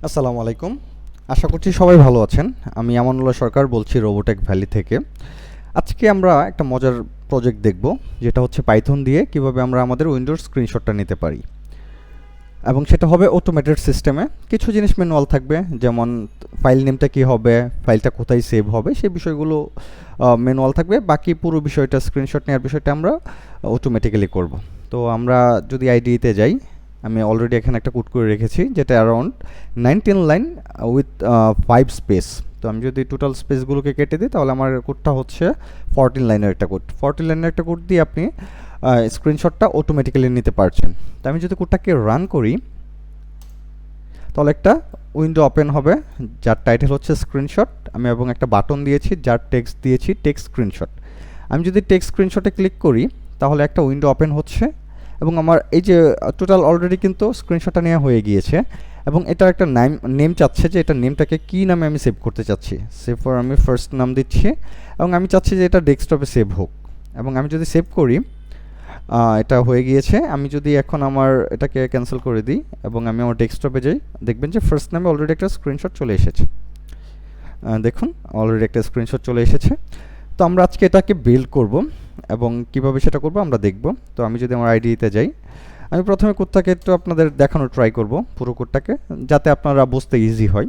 আসসালামু আলাইকুম। আশা করছি সবাই ভালো আছেন। আমি আমানুল্লাহ সরকার বলছি রোবোটেক ভ্যালি থেকে। আজকে আমরা একটা মজার প্রজেক্ট দেখব, যেটা হচ্ছে পাইথন দিয়ে কিভাবে আমরা আমাদের উইন্ডোর স্ক্রিনশটটা নিতে পারি, এবং সেটা হবে অটোমেটেড সিস্টেমে। কিছু জিনিস ম্যানুয়াল থাকবে, যেমন ফাইল নেমটা কী হবে, ফাইলটা কোথায় সেভ হবে, সেই বিষয়গুলো ম্যানুয়াল থাকবে। বাকি পুরো বিষয়টা, স্ক্রিনশট নেওয়ার বিষয়টা আমরা অটোমেটিক্যালি করব। তো আমরা যদি আইডিতে যাই, আমি অলরেডি এখানে একটা কোড করে রেখেছি যেটা অ্যারাউন্ড 19 লাইন উইথ 5 স্পেস। তো আমি যদি টোটাল স্পেসগুলোকে কেটে দিই, তাহলে আমার কোডটা হচ্ছে 14 লাইনের একটা কোড। 14 লাইনের একটা কোড দিয়ে আপনি স্ক্রিনশটটা অটোমেটিক্যালি নিতে পারছেন। তো আমি যদি কোডটাকে রান করি, তাহলে একটা উইন্ডো ওপেন হবে যার টাইটেল হচ্ছে স্ক্রিনশট। আমি এবং একটা বাটন দিয়েছি যার টেক্সট দিয়েছি টেক্সট স্ক্রিনশট। আমি যদি টেক্সট স্ক্রিনশটে ক্লিক করি, তাহলে একটা উইন্ডো ওপেন হচ্ছে, এবং আমার এই যে টোটাল অলরেডি কিন্তু স্ক্রিনশটটা নেওয়া হয়ে গিয়েছে, এবং এটার একটা নেম চাচ্ছে যে এটা নেমটাকে কী নামে আমি সেভ করতে চাচ্ছি। সেভ ফর আমি ফার্স্ট নাম দিচ্ছি, এবং আমি চাচ্ছি যে এটা ডেস্কটপে সেভ হোক। এবং আমি যদি সেভ করি, এটা হয়ে গিয়েছে। আমি যদি এখন আমার এটাকে ক্যান্সেল করে দিই এবং আমি আমার ডেস্কটপে যাই, দেখবেন যে ফার্স্ট নামে অলরেডি একটা স্ক্রিনশট চলে এসেছে। দেখুন, অলরেডি একটা স্ক্রিনশট চলে এসেছে। তো আমরা আজকে এটাকে বিল্ড করব, এবং কিভাবে সেটা করব আমরা দেখব। তো আমি যদি আমার আইডিতে যাই, আমি প্রথমে কোডটাকে একটু আপনাদের দেখানোর ট্রাই করব, পুরো কোডটাকে, যাতে আপনারা বুঝতে ইজি হয়।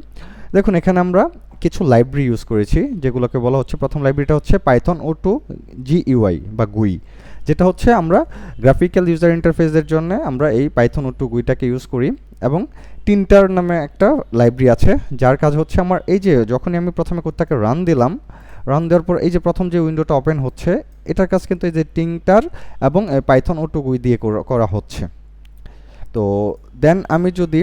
দেখুন, এখানে আমরা কিছু লাইব্রেরি ইউজ করেছি, যেগুলোকে বলা হচ্ছে, প্রথম লাইব্রেরিটা হচ্ছে পাইথন O2 GUI বা GUI, যেটা হচ্ছে আমরা গ্রাফিক্যাল ইউজার ইন্টারফেসের জন্য আমরা এই পাইথন O2 GUI-টাকে ইউজ করি। এবং টিন্টার নামে একটা লাইব্রেরি আছে, যার কাজ হচ্ছে আমার এই যে যখনই আমি প্রথমে কোডটাকে রান দিলাম, রান দেওয়ার পর এই যে প্রথম যে উইন্ডোটা ওপেন হচ্ছে, এটার কাজ কিন্তু এই যে টিন্টার এবং পাইথন O2 GUI দিয়ে করা হচ্ছে। তো দেন আমি যদি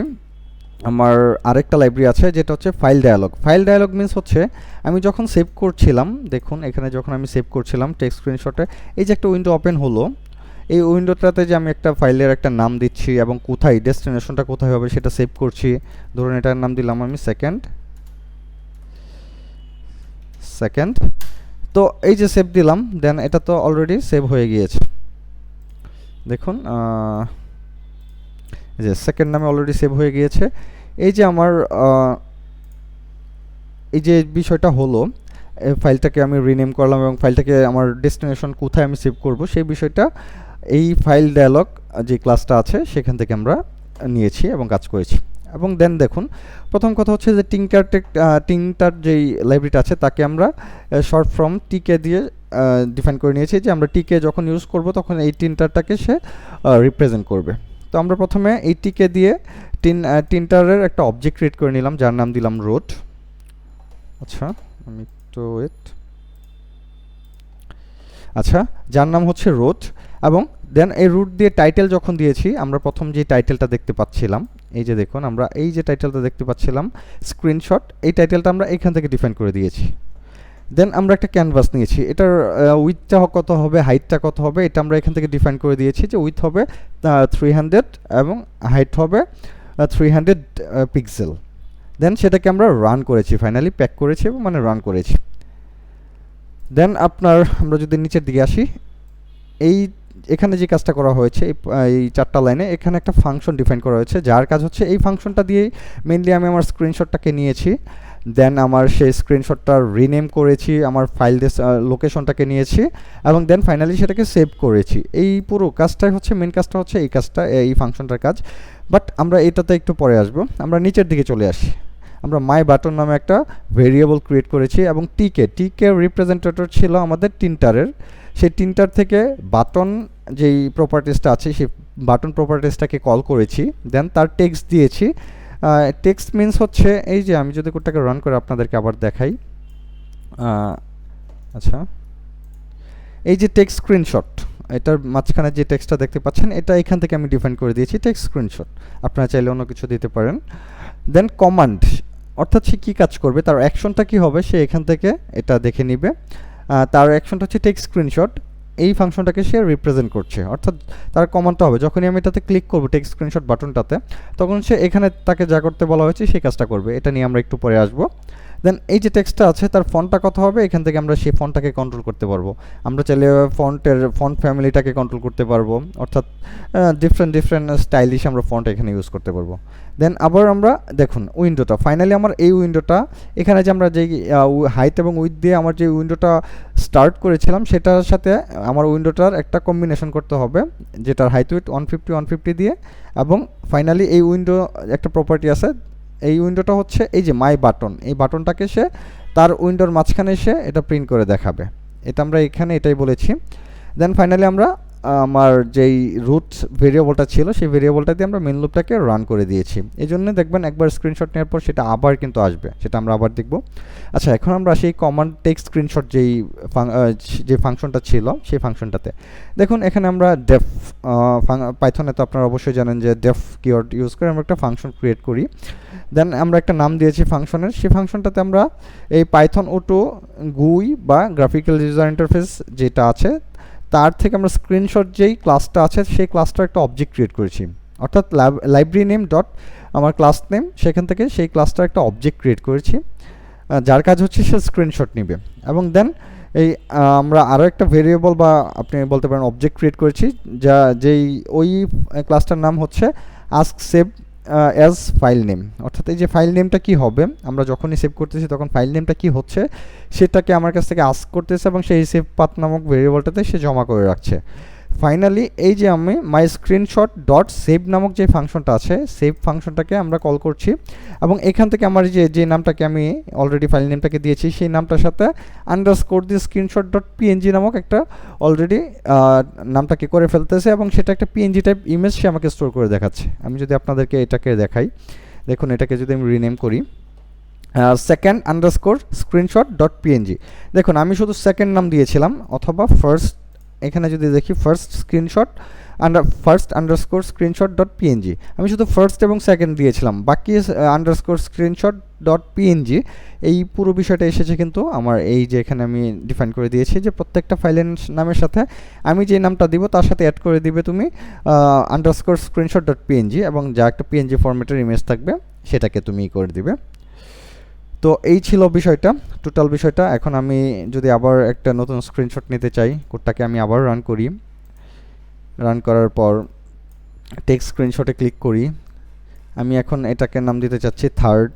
আমার আরেকটা লাইব্রেরি আছে যেটা হচ্ছে file dialog. File dialog means হচ্ছে আমি যখন সেভ করছিলাম, দেখুন এখানে যখন আমি সেভ করছিলাম টেক্সট স্ক্রিনশটে, এই যে একটা উইন্ডো ওপেন হলো, এই উইন্ডোটাতে যে আমি একটা ফাইলের একটা নাম দিচ্ছি এবং কোথায় ডেস্টিনেশনটা কোথায় হবে সেটা সেভ করছি। ধরুন এটার নাম দিলাম আমি সেকেন্ড। তো এই যে সেভ দিলাম, দেন এটা তো অলরেডি সেভ হয়ে গিয়েছে। দেখুন যে সেকেন্ড নামে অলরেডি সেভ হয়ে গিয়েছে। এই যে আমার এই যে বিষয়টা হলো, ফাইলটাকে আমি রিনেম করলাম এবং ফাইলটাকে আমার ডেস্টিনেশন কোথায় আমি সেভ করব সেই বিষয়টা এই ফাইল ডায়ালগ যে ক্লাসটা আছে সেখান থেকে আমরা নিয়েছি এবং কাজ করেছি। এবং দেন দেখুন, প্রথম কথা হচ্ছে যে টিংটার যেই লাইব্রেরিটা আছে তাকে আমরা শর্ট ফর্ম টিকে দিয়ে ডিফাইন করে নিয়েছি, যে আমরা টিকে যখন ইউজ করব তখন এই টিনটারটাকে সে রিপ্রেজেন্ট করবে। তো আমরা প্রথমে এই টিকে দিয়ে টিনটারের একটা অবজেক্ট ক্রিয়েট করে নিলাম, যার নাম দিলাম রোড। আচ্ছা, আমি তো আচ্ছা, যার নাম হচ্ছে রোড। এবং দেন এই রুট দিয়ে টাইটেল যখন দিয়েছি, আমরা প্রথম যে টাইটেলটা দেখতে পাচ্ছিলাম, এই যে দেখুন আমরা এই যে টাইটেলটা দেখতে পাচ্ছিলাম স্ক্রিনশট, এই টাইটেলটা আমরা এইখান থেকে ডিফাইন করে দিয়েছি। দেন আমরা একটা ক্যানভাস নিয়েছি, এটার উইথটা কত হবে, হাইটটা কত হবে, এটা আমরা এখান থেকে ডিফাইন করে দিয়েছি যে উইথ হবে 300 এবং হাইট হবে 300 পিক্সেল। দেন সেটাকে আমরা রান করেছি, ফাইনালি প্যাক করেছি এবং মানে রান করেছি। দেন আমরা যদি নিচের দিকে আসি, এই এখানে যে কাজটা করা হয়েছে এই 4টা লাইনে, এখানে একটা ফাংশন ডিফাইন করা হয়েছে, যার কাজ হচ্ছে এই ফাংশনটা দিয়েই মেইনলি আমি আমার স্ক্রিনশটটাকে নিয়েছি। দেন আমার সেই স্ক্রিনশটটা রিনেম করেছি, আমার ফাইল লোকেশনটাকে নিয়েছি, এবং দেন ফাইনালি সেটাকে সেভ করেছি। এই পুরো কাজটাই হচ্ছে, মেন কাজটা হচ্ছে এই কাজটা, এই ফাংশনটার কাজ। বাট আমরা এটাতে একটু পরে আসবো, আমরা নিচের দিকে চলে আসি। আমরা মাই বাটন নামে একটা ভেরিয়েবল ক্রিয়েট করেছি, এবং টিকে রিপ্রেজেন্টেটর ছিল আমাদের টিন্টারের। সেই টিন্টার থেকে বাটন যেই প্রপার্টিসটা আছে সেই বাটন প্রপার্টিসটাকে কল করেছি, দেন তার টেক্সট দিয়েছি। টেক্সট মিনস হচ্ছে এই যে আমি যদি কোডটাকে রান করে আপনাদেরকে আবার দেখাই, আচ্ছা, এই যে টেক্সট স্ক্রিনশট, এটার মাঝখানে যে টেক্সটটা দেখতে পাচ্ছেন, এটা এখান থেকে আমি ডিফাইন করে দিয়েছি টেক্সট স্ক্রিনশট। আপনারা চাইলে অন্য কিছু দিতে পারেন। দেন কমান্ড, অর্থাৎ সে কী কাজ করবে, তার অ্যাকশনটা কী হবে, সে এখান থেকে এটা দেখে নিবে। তার অ্যাকশনটা হচ্ছে টেক্সট স্ক্রিনশট, এই ফাংশনটাকে সে রিপ্রেজেন্ট করছে। অর্থাৎ তার কমান্ডটা হবে, যখনই আমি এটাতে ক্লিক করবো টেক্সট স্ক্রিনশট বাটনটাতে, তখন সে এখানে তাকে যা করতে বলা হয়েছে সেই কাজটা করবে। এটা নিয়ে আমরা একটু পরে আসবো। দেন এই যে টেক্সটটা আছে তার ফন্টটা কত হবে, এখান থেকে আমরা সেই ফন্টটাকে কন্ট্রোল করতে পারবো। আমরা চাইলে ফন্ট ফ্যামিলিটাকে কন্ট্রোল করতে পারবো, অর্থাৎ ডিফারেন্ট স্টাইলিশ আমরা ফন্ট এখানে ইউজ করতে পারবো। দেন আবার আমরা দেখুন উইন্ডোটা, ফাইনালি আমার এই উইন্ডোটা, এখানে যে আমরা যে হাইট এবং উইথ দিয়ে আমার যে উইন্ডোটা স্টার্ট করেছিলাম সেটার সাথে আমার উইন্ডোটার একটা কম্বিনেশন করতে হবে, যেটার হাইট উইথ 150 দিয়ে। এবং ফাইনালি এই উইন্ডো একটা প্রপার্টি আছে, এই উইন্ডোটা হচ্ছে এই যে মাই বাটন, এই বাটনটাকে সে তার উইন্ডোর মাঝখানে এসে এটা প্রিন্ট করে দেখাবে। এটা আমরা এখানে এটাই বলেছি। দেন ফাইনালি আমরা আমার যেই রুট ভেরিয়েবলটা ছিল সেই ভেরিয়েবলটা দিয়ে আমরা মেন লুপটাকে রান করে দিয়েছি। এই জন্য দেখবেন একবার স্ক্রিনশট নেওয়ার পর সেটা আবার কিন্তু আসবে, সেটা আমরা আবার দেখব। আচ্ছা, এখন আমরা সেই কমান্ড টেক্সট স্ক্রিনশট যে ফাংশনটা ছিল সেই ফাংশনটাতে দেখুন, এখানে আমরা ডেফ পাইথনে তো আপনারা অবশ্যই জানেন যে ডেফ কিওয়ার্ড ইউজ করে আমরা একটা ফাংশন ক্রিয়েট করি। দেন আমরা একটা নাম দিয়েছি ফাংশনের, সেই ফাংশনটাতে আমরা এই পাইথন অটো গুই বা গ্রাফিক্যাল ইউজার ইন্টারফেস যেটা আছে তার থেকে আমরা স্ক্রিনশট যেই ক্লাসটা আছে সেই ক্লাসটার একটা অবজেক্ট ক্রিয়েট করেছি, অর্থাৎ লাইব্রেরি নেম ডট আমার ক্লাস নেম, সেখান থেকে সেই ক্লাসটার একটা অবজেক্ট ক্রিয়েট করেছি যার কাজ হচ্ছে সে স্ক্রিনশট নেবে। এবং দেন এই আমরা আরও একটা ভেরিয়েবল বা আপনি বলতে পারেন অবজেক্ট ক্রিয়েট করেছি, যেই ওই ক্লাসটার নাম হচ্ছে ask save as file name, অর্থাৎ এই যে ফাইল নেমটা কী হবে, আমরা যখনই সেভ করতেছি তখন ফাইল নেমটা কী হচ্ছে সেটাকে আমার কাছ থেকে আস্ক করতেছে এবং সেই সেভ পাথ নামক ভেরিয়েবলটাতে সে জমা করে রাখছে। ফাইনালি এই যে আমি মাই স্ক্রিনশট ডট সেভ নামক যে ফাংশনটা আছে সেভ ফাংশনটাকে আমরা কল করছি এবং এখান থেকে আমার যে নামটাকে আমি অলরেডি ফাইল নেমটাকে দিয়েছি সেই নামটার সাথে আন্ডারস্কোর দিয়ে স্ক্রিনশট ডট পিএনজি নামক একটা অলরেডি নামটাকে করে ফেলতেছে এবং সেটা একটা পিএনজি টাইপ ইমেজ সে আমাকে স্টোর করে দেখাচ্ছে। আমি যদি আপনাদেরকে এটাকে দেখাই, দেখুন এটাকে যদি আমি রিনেম করি second underscore screenshot dot PNG, দেখুন আমি শুধু সেকেন্ড নাম দিয়েছিলাম, অথবা ফার্স্ট, এখানে যদি দেখি first underscore screenshot dot PNG, আমি শুধু ফার্স্ট এবং সেকেন্ড দিয়েছিলাম, বাকি আন্ডারস্কোর স্ক্রিনশট ডট পিএনজি এই পুরো বিষয়টা এসেছে কিন্তু আমার এই যে এখানে আমি ডিফাইন করে দিয়েছি যে প্রত্যেকটা ফাইলের নামের সাথে আমি যে নামটা দিব তার সাথে অ্যাড করে দিবে তুমি আন্ডারস্কোর স্ক্রিনশট ডট পিএনজি এবং যা একটা পিএনজি ফরম্যাটের ইমেজ থাকবে সেটাকে তুমি করে দিবে। তো এই ছিল বিষয়টা, টোটাল বিষয়টা। এখন আমি যদি আবার একটা নতুন স্ক্রিনশট নিতে চাই, কোডটাকে আমি আবার রান করি, রান করার পর টেক্সট স্ক্রিনশটে ক্লিক করি, আমি এখন এটাকে নাম দিতে চাচ্ছি থার্ড,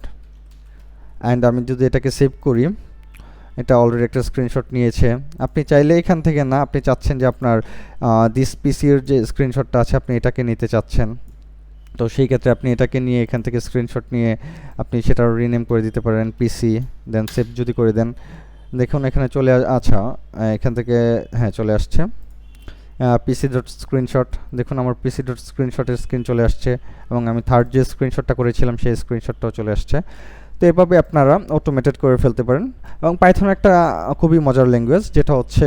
অ্যান্ড আমি যদি এটাকে সেভ করি, এটা অলরেডি একটা স্ক্রিনশট নিয়েছে। আপনি চাইলে এখান থেকে না, আপনি চাচ্ছেন যে আপনার দিস পিসির যে স্ক্রিনশটটা আছে আপনি এটাকে নিতে চাচ্ছেন, তো সেই ক্ষেত্রে আপনি এটাকে নিয়ে এখান থেকে স্ক্রিনশট নিয়ে আপনি সেটা রিনেম করে দিতে পারেন পিসি, দেন সেভ যদি করে দেন, দেখুন এখানে চলে আচ্ছা এখান থেকে হ্যাঁ চলে আসছে পিসি ডট স্ক্রিনশট, দেখুন আমার পিসি ডট স্ক্রিনশটের স্ক্রিন চলে আসছে এবং আমি থার্ড যে স্ক্রিনশটটা করেছিলাম সেই স্ক্রিনশটটাও চলে আসছে। তো এভাবে আপনারা অটোমেটেড করে ফেলতে পারেন। এবং পাইথন একটা খুবই মজার ল্যাঙ্গুয়েজ, যেটা হচ্ছে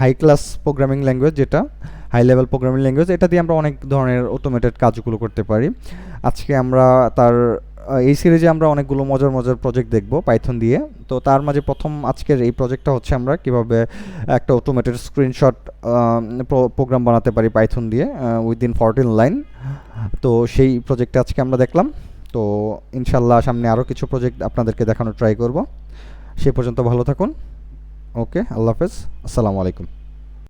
হাই ক্লাস প্রোগ্রামিং ল্যাঙ্গুয়েজ, যেটা হাই লেভেল প্রোগ্রামিং ল্যাঙ্গুয়েজ, এটা দিয়ে আমরা অনেক ধরনের অটোমেটেড কাজগুলো করতে পারি। আজকে আমরা তার এই সিরিজে আমরা অনেকগুলো মজার প্রজেক্ট দেখব পাইথন দিয়ে। তো তার মাঝে প্রথম আজকের এই প্রজেক্টটা হচ্ছে আমরা কিভাবে একটা অটোমেটেড স্ক্রিনশট প্রোগ্রাম বানাতে পারি পাইথন দিয়ে উইদিন 14 লাইন। তো সেই প্রজেক্টটা আজকে আমরা দেখলাম। তো ইনশাল্লাহ সামনে আরও কিছু প্রজেক্ট আপনাদেরকে দেখানোর ট্রাই করব। সে পর্যন্ত ভালো থাকুন। ওকে, আল্লাহ হাফেজ, আসসালামু আলাইকুম।